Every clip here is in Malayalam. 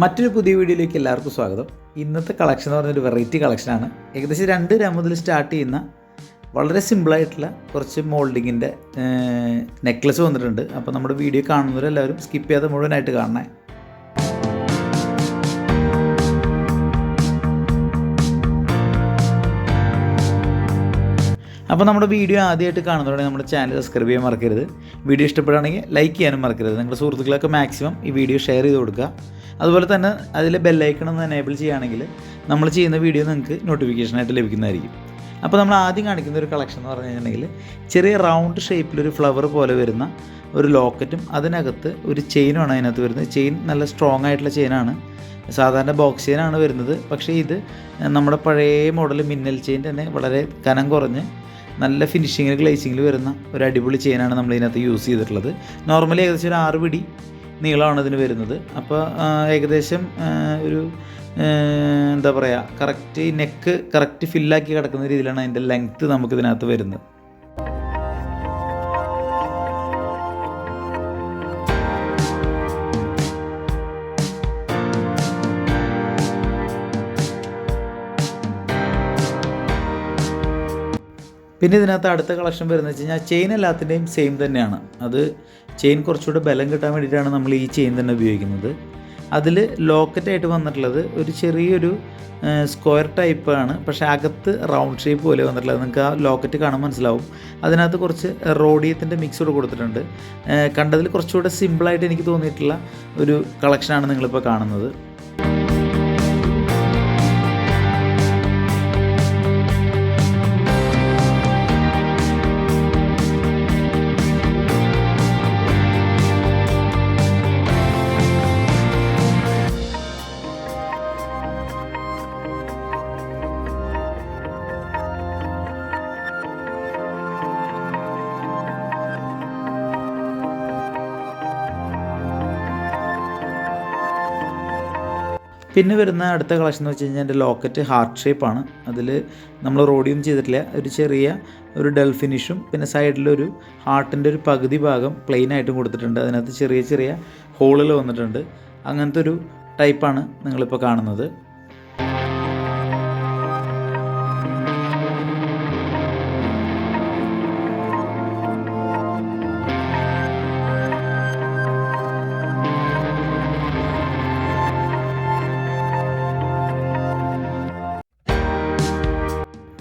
മറ്റൊരു പുതിയ വീഡിയോയിലേക്ക് എല്ലാവർക്കും സ്വാഗതം. ഇന്നത്തെ കളക്ഷൻ എന്ന് പറഞ്ഞൊരു വെറൈറ്റി കളക്ഷനാണ്. ഏകദേശം 2 ഗ്രാം മുതൽ സ്റ്റാർട്ട് ചെയ്യുന്ന വളരെ സിമ്പിളായിട്ടുള്ള കുറച്ച് മോൾഡിങ്ങിൻ്റെ നെക്ലസ് വന്നിട്ടുണ്ട്. അപ്പോൾ നമ്മുടെ വീഡിയോ കാണുന്നവരെല്ലാവരും സ്കിപ്പ് ചെയ്യാതെ മുഴുവനായിട്ട് കാണണേ. അപ്പോൾ നമ്മുടെ വീഡിയോ ആദ്യമായിട്ട് കാണുന്നതോടെ നമ്മുടെ ചാനൽ സബ്സ്ക്രൈബ് ചെയ്യാൻ മറക്കരുത്. വീഡിയോ ഇഷ്ടപ്പെടുകയാണെങ്കിൽ ലൈക്ക് ചെയ്യാനും മറക്കരുത്. നിങ്ങളുടെ സുഹൃത്തുക്കളൊക്കെ മാക്സിമം ഈ വീഡിയോ ഷെയർ ചെയ്ത് കൊടുക്കുക. അതുപോലെ തന്നെ അതിൽ ബെല്ലൈക്കൺ ഒന്ന് എനേബിൾ ചെയ്യുകയാണെങ്കിൽ നമ്മൾ ചെയ്യുന്ന വീഡിയോ നിങ്ങൾക്ക് നോട്ടിഫിക്കേഷനായിട്ട് ലഭിക്കുന്നതായിരിക്കും. അപ്പോൾ നമ്മൾ ആദ്യം കാണിക്കുന്ന ഒരു കളക്ഷൻ എന്ന് പറഞ്ഞു കഴിഞ്ഞിട്ടുണ്ടെങ്കിൽ ചെറിയ റൗണ്ട് ഷേപ്പിലൊരു ഫ്ലവർ പോലെ വരുന്ന ഒരു ലോക്കറ്റും അതിനകത്ത് ഒരു ചെയിനുമാണ് അതിനകത്ത് വരുന്നത്. ചെയിൻ നല്ല സ്ട്രോങ് ആയിട്ടുള്ള ചെയിനാണ്. സാധാരണ ബോക്സ് ചെയിനാണ് വരുന്നത്. പക്ഷേ ഇത് നമ്മുടെ പഴയ മോഡൽ മിന്നൽ ചെയിൻ തന്നെ വളരെ കനം കുറഞ്ഞ് നല്ല ഫിനിഷിങ്ങിൽ ഗ്ലേസിങ്ങിൽ വരുന്ന ഒരു അടിപൊളി ചെയിനാണ് നമ്മൾ ഇതിനകത്ത് യൂസ് ചെയ്തിട്ടുള്ളത്. നോർമലി ഏകദേശം ഒരു 6 പിടി നീളമാണ് ഇതിന് വരുന്നത്. അപ്പോൾ ഏകദേശം ഒരു എന്താ പറയുക, കറക്റ്റ് നെക്ക് കറക്റ്റ് ഫില്ലാക്കി കിടക്കുന്ന രീതിയിലാണ് അതിൻ്റെ ലെങ്ത്ത് നമുക്കിതിനകത്ത് വരുന്നത്. പിന്നെ ഇതിനകത്ത് അടുത്ത കളക്ഷൻ വരുന്നത് വെച്ച് കഴിഞ്ഞാൽ ചെയിൻ എല്ലാത്തിൻ്റെയും സെയിം തന്നെയാണ്. അത് ചെയിൻ കുറച്ചുകൂടെ ബലം കിട്ടാൻ വേണ്ടിയിട്ടാണ് നമ്മൾ ഈ ചെയിൻ തന്നെ ഉപയോഗിക്കുന്നത്. അതിൽ ലോക്കറ്റായിട്ട് വന്നിട്ടുള്ളത് ഒരു ചെറിയൊരു സ്ക്വയർ ടൈപ്പാണ്. പക്ഷേ അകത്ത് റൗണ്ട് ഷേപ്പ് പോലെ വന്നിട്ടുള്ളത്. നിങ്ങൾക്ക് ആ ലോക്കറ്റ് കാണാൻ മനസ്സിലാവും. അതിനകത്ത് കുറച്ച് റോഡിയത്തിൻ്റെ മിക്സ് കൂടെ കൊടുത്തിട്ടുണ്ട്. കണ്ടതിൽ കുറച്ചുകൂടെ സിമ്പിളായിട്ട് എനിക്ക് തോന്നിയിട്ടുള്ള ഒരു കളക്ഷനാണ് നിങ്ങളിപ്പോൾ കാണുന്നത്. പിന്നെ വരുന്ന അടുത്ത കളക്ഷൻ എന്ന് വെച്ച് കഴിഞ്ഞാൽ എൻ്റെ ലോക്കറ്റ് ഹാർട്ട് ഷേപ്പാണ്. അതിൽ നമ്മൾ റോഡിയം ചെയ്തിട്ടില്ല. ഒരു ചെറിയ ഒരു ഡൽ ഫിനിഷും പിന്നെ സൈഡിലൊരു ഹാർട്ടിൻ്റെ ഒരു പകുതി ഭാഗം പ്ലെയിൻ ആയിട്ടും കൊടുത്തിട്ടുണ്ട്. അതിനകത്ത് ചെറിയ ചെറിയ ഹോളുകൾ വന്നിട്ടുണ്ട്. അങ്ങനത്തെ ഒരു ടൈപ്പാണ് നിങ്ങളിപ്പോൾ കാണുന്നത്.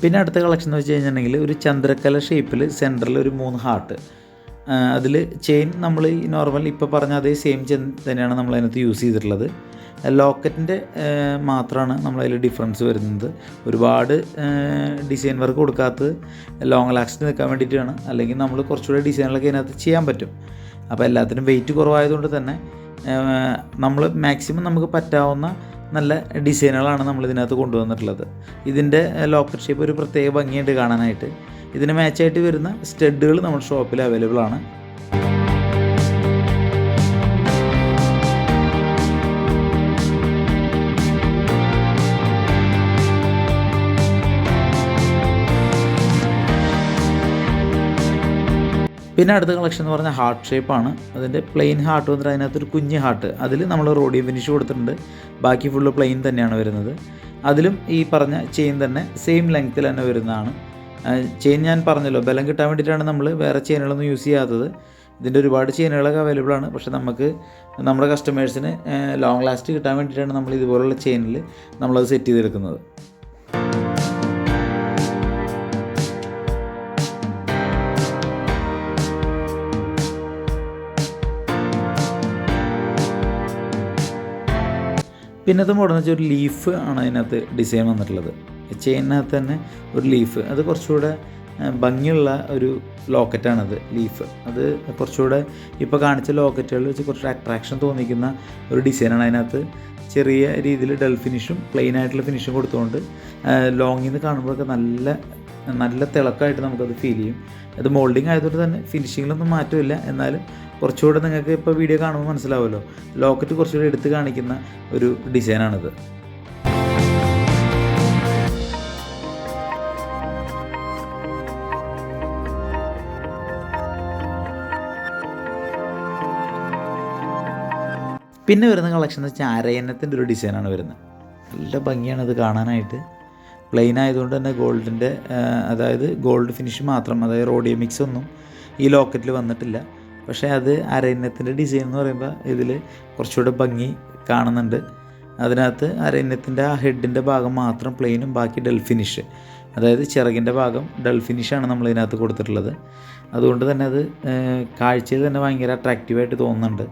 പിന്നെ അടുത്ത കളക്ഷൻ എന്ന് വെച്ച് കഴിഞ്ഞിട്ടുണ്ടെങ്കിൽ ഒരു ചന്ദ്രക്കല ഷേപ്പിൽ സെൻറ്ററിൽ ഒരു 3 ഹാർട്ട്. അതിൽ ചെയിൻ നമ്മൾ ഈ നോർമൽ ഇപ്പോൾ പറഞ്ഞ അതേ സെയിം ചെയിൻ തന്നെയാണ് നമ്മൾ അതിനകത്ത് യൂസ് ചെയ്തിട്ടുള്ളത്. ലോക്കറ്റിൻ്റെ മാത്രമാണ് നമ്മളതിൽ ഡിഫറൻസ് വരുന്നത്. ഒരുപാട് ഡിസൈൻ വർക്ക് കൊടുക്കാത്തത് ലോങ് ലാസ്റ്റ് നിൽക്കാൻ വേണ്ടിയിട്ടാണ്. അല്ലെങ്കിൽ നമ്മൾ കുറച്ചുകൂടെ ഡിസൈനുകളൊക്കെ അതിനകത്ത് ചെയ്യാൻ പറ്റും. അപ്പോൾ എല്ലാത്തിനും വെയിറ്റ് കുറവായതുകൊണ്ട് തന്നെ നമ്മൾ മാക്സിമം നമുക്ക് പറ്റാവുന്ന നല്ല ഡിസൈനുകളാണ് നമ്മൾ ഇതിനകത്ത് കൊണ്ടുവന്നിട്ടുള്ളത്. ഇതിൻ്റെ ലോക്കറ്റ് ഷേപ്പ് ഒരു പ്രത്യേക ഭംഗിയുണ്ട് കാണാനായിട്ട്. ഇതിന് മാച്ചായിട്ട് വരുന്ന സ്റ്റഡുകൾ നമ്മുടെ ഷോപ്പിൽ അവൈലബിൾ ആണ്. പിന്നെ അടുത്ത കളക്ഷൻ എന്ന് പറഞ്ഞാൽ ഹാർട്ട് ഷേപ്പാണ്. അതിൻ്റെ പ്ലെയിൻ ഹാർട്ട് വന്നിട്ട് അതിനകത്തൊരു കുഞ്ഞ് ഹാർട്ട്. അതിൽ നമ്മൾ റോഡിയം ഫിനിഷ് കൊടുത്തിട്ടുണ്ട്. ബാക്കി ഫുള്ള് പ്ലെയിൻ തന്നെയാണ് വരുന്നത്. അതിലും ഈ പറഞ്ഞ ചെയിൻ തന്നെ സെയിം ലെങ്ത്തിൽ തന്നെ വരുന്നതാണ്. ചെയിൻ ഞാൻ പറഞ്ഞല്ലോ, ബലം കിട്ടാൻ വേണ്ടിയിട്ടാണ് നമ്മൾ വേറെ ചെയിനുകളൊന്നും യൂസ് ചെയ്യാത്തത്. ഇതിൻ്റെ ഒരുപാട് ചെയിനുകളൊക്കെ അവൈലബിൾ ആണ്. പക്ഷേ നമുക്ക് നമ്മുടെ കസ്റ്റമേഴ്സിന് ലോങ് ലാസ്റ്റ് കിട്ടാൻ വേണ്ടിയിട്ടാണ് നമ്മൾ ഇതുപോലുള്ള ചെയിനിൽ നമ്മളത് സെറ്റ് ചെയ്തെടുക്കുന്നത്. പിന്നത്തെ മോഡൽ എന്ന് വെച്ചാൽ ഒരു ലീഫ് ആണ് അതിനകത്ത് ഡിസൈൻ വന്നിട്ടുള്ളത്. ചെയിനകത്ത് തന്നെ ഒരു ലീഫ്. അത് കുറച്ചുകൂടെ ഭംഗിയുള്ള ഒരു ലോക്കറ്റാണത്. ലീഫ് അത് കുറച്ചുകൂടെ ഇപ്പോൾ കാണിച്ച ലോക്കറ്റുകളിൽ വെച്ച് കുറച്ച് അട്രാക്ഷൻ തോന്നിക്കുന്ന ഒരു ഡിസൈനാണ്. അതിനകത്ത് ചെറിയ രീതിയിൽ ഡൽ ഫിനിഷും പ്ലെയിൻ ആയിട്ടുള്ള ഫിനിഷും കൊടുത്തുകൊണ്ട് ലോങ്ങിൽ നിന്ന് കാണുമ്പോഴൊക്കെ നല്ല തിളക്കമായിട്ട് നമുക്കത് ഫീൽ ചെയ്യും. അത് മോൾഡിങ് ആയതുകൊണ്ട് തന്നെ ഫിനിഷിങ്ങിലൊന്നും മാറ്റമില്ല. എന്നാലും കുറച്ചുകൂടെ നിങ്ങൾക്ക് ഇപ്പോൾ വീഡിയോ കാണുമ്പോൾ മനസ്സിലാവുമല്ലോ, ലോക്കറ്റ് കുറച്ചുകൂടി എടുത്ത് കാണിക്കുന്ന ഒരു ഡിസൈനാണിത്. പിന്നെ വരുന്ന കളക്ഷൻ എന്ന് വെച്ചാൽ അരയന്നത്തിൻ്റെ ഒരു ഡിസൈനാണ് വരുന്നത്. നല്ല ഭംഗിയാണ് ഇത് കാണാനായിട്ട്. പ്ലെയിൻ ആയതുകൊണ്ട് തന്നെ ഗോൾഡിൻ്റെ അതായത് ഗോൾഡ് ഫിനിഷ് മാത്രം, അതായത് റോഡിയം മിക്സ് ഒന്നും ഈ ലോക്കറ്റിൽ വന്നിട്ടില്ല. പക്ഷേ അത് അരയന്നത്തിൻ്റെ ഡിസൈൻ എന്ന് പറയുമ്പോൾ ഇതിൽ കുറച്ചുകൂടെ ഭംഗി കാണുന്നുണ്ട്. അതിനകത്ത് അരയന്നത്തിൻ്റെ ആ ഹെഡിൻ്റെ ഭാഗം മാത്രം പ്ലെയിനും ബാക്കി ഡൽ ഫിനിഷ്, അതായത് ചിറകിൻ്റെ ഭാഗം ഡൽ ഫിനിഷാണ് നമ്മളിതിനകത്ത് കൊടുത്തിട്ടുള്ളത്. അതുകൊണ്ട് തന്നെ അത് കാഴ്ചയിൽ തന്നെ ഭയങ്കര അട്രാക്റ്റീവായിട്ട് തോന്നുന്നുണ്ട്.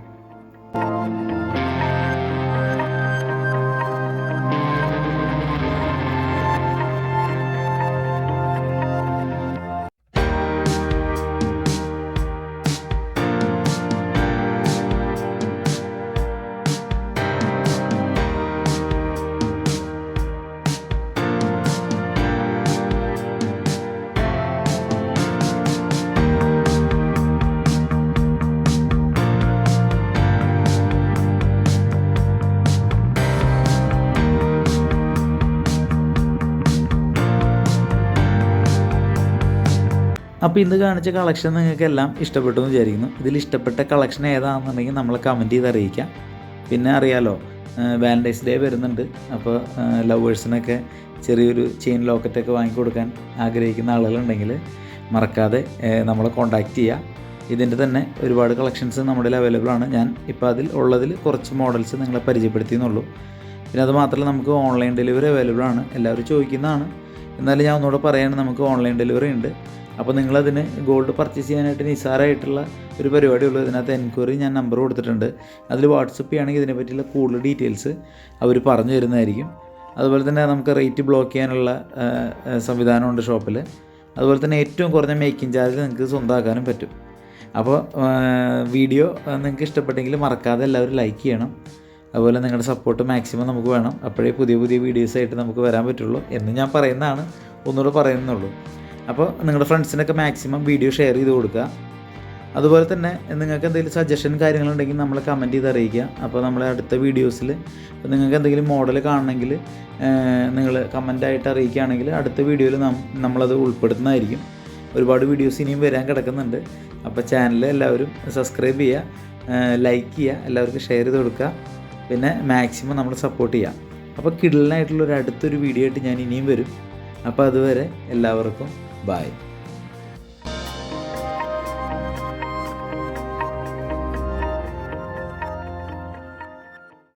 അപ്പോൾ ഇന്ന് കാണിച്ച കളക്ഷൻ നിങ്ങൾക്ക് എല്ലാം ഇഷ്ടപ്പെട്ടു എന്ന് വിചാരിക്കുന്നു. ഇതിൽ ഇഷ്ടപ്പെട്ട കളക്ഷൻ ഏതാണെന്നുണ്ടെങ്കിൽ നമ്മളെ കമൻറ്റ് ചെയ്ത് അറിയിക്കാം. പിന്നെ അറിയാലോ, വാലൻറ്റൈൻസ് ഡേ വരുന്നുണ്ട്. അപ്പോൾ ലവേഴ്സിനൊക്കെ ചെറിയൊരു ചെയിൻ ലോക്കറ്റൊക്കെ വാങ്ങിക്കൊടുക്കാൻ ആഗ്രഹിക്കുന്ന ആളുകളുണ്ടെങ്കിൽ മറക്കാതെ നമ്മളെ കോൺടാക്റ്റ് ചെയ്യുക. ഇതിൻ്റെ തന്നെ ഒരുപാട് കളക്ഷൻസ് നമ്മുടെ അവൈലബിൾ ആണ്. ഞാൻ ഇപ്പോൾ ഉള്ളതിൽ കുറച്ച് മോഡൽസ് നിങ്ങളെ പരിചയപ്പെടുത്തിയെന്നുള്ളൂ. പിന്നെ അത് മാത്രമല്ല, നമുക്ക് ഓൺലൈൻ ഡെലിവറി അവൈലബിൾ ആണ്. എല്ലാവരും ചോദിക്കുന്നതാണ്, എന്നാലും ഞാൻ ഒന്നുകൂടെ പറയുകയാണ്, നമുക്ക് ഓൺലൈൻ ഡെലിവറി ഉണ്ട്. അപ്പോൾ നിങ്ങളതിന് ഗോൾഡ് പർച്ചേസ് ചെയ്യാനായിട്ട് നിസ്സാരമായിട്ടുള്ള ഒരു പരിപാടിയുള്ളൂ. ഇതിനകത്ത് എൻക്വയറി ഞാൻ നമ്പർ കൊടുത്തിട്ടുണ്ട്. അതിൽ വാട്സപ്പ് ചെയ്യുകയാണെങ്കിൽ ഇതിനെ പറ്റിയുള്ള കൂടുതൽ ഡീറ്റെയിൽസ് അവർ പറഞ്ഞു തരുന്നതായിരിക്കും. അതുപോലെ തന്നെ നമുക്ക് റേറ്റ് ബ്ലോക്ക് ചെയ്യാനുള്ള സംവിധാനമുണ്ട് ഷോപ്പിൽ. അതുപോലെ തന്നെ ഏറ്റവും കുറഞ്ഞ മേക്കിംഗ് ചാർജ് നിങ്ങൾക്ക് സ്വന്തമാക്കാനും പറ്റും. അപ്പോൾ വീഡിയോ നിങ്ങൾക്ക് ഇഷ്ടപ്പെട്ടെങ്കിൽ മറക്കാതെ എല്ലാവരും ലൈക്ക് ചെയ്യണം. അതുപോലെ നിങ്ങളുടെ സപ്പോർട്ട് മാക്സിമം നമുക്ക് വേണം. അപ്പോഴേ പുതിയ പുതിയ വീഡിയോസായിട്ട് നമുക്ക് വരാൻ പറ്റുള്ളൂ എന്ന് ഞാൻ പറയുന്നതാണ്, ഒന്നുകൂടെ പറയുന്നുള്ളൂ. അപ്പോൾ നിങ്ങളുടെ ഫ്രണ്ട്സിനൊക്കെ മാക്സിമം വീഡിയോ ഷെയർ ചെയ്ത് കൊടുക്കുക. അതുപോലെ തന്നെ നിങ്ങൾക്ക് എന്തെങ്കിലും സജഷൻ കാര്യങ്ങളുണ്ടെങ്കിൽ നമ്മൾ കമൻറ്റ് ചെയ്ത് അറിയിക്കുക. അപ്പോൾ നമ്മളെ അടുത്ത വീഡിയോസിൽ നിങ്ങൾക്ക് എന്തെങ്കിലും മോഡൽ കാണണമെങ്കിൽ നിങ്ങൾ കമൻറ്റായിട്ട് അറിയിക്കുകയാണെങ്കിൽ അടുത്ത വീഡിയോയിൽ നമ്മളത് ഉൾപ്പെടുത്തുന്നതായിരിക്കും. ഒരുപാട് വീഡിയോസ് ഇനിയും വരാൻ കിടക്കുന്നുണ്ട്. അപ്പോൾ ചാനൽ എല്ലാവരും സബ്സ്ക്രൈബ് ചെയ്യുക, ലൈക്ക് ചെയ്യുക, എല്ലാവർക്കും ഷെയർ ചെയ്ത് കൊടുക്കുക. പിന്നെ മാക്സിമം നമ്മൾ സപ്പോർട്ട് ചെയ്യുക. അപ്പോൾ കിഡിലിനായിട്ടുള്ളൊരു അടുത്തൊരു വീഡിയോ ആയിട്ട് ഞാൻ ഇനിയും വരും. അപ്പോൾ അതുവരെ എല്ലാവർക്കും ബൈ.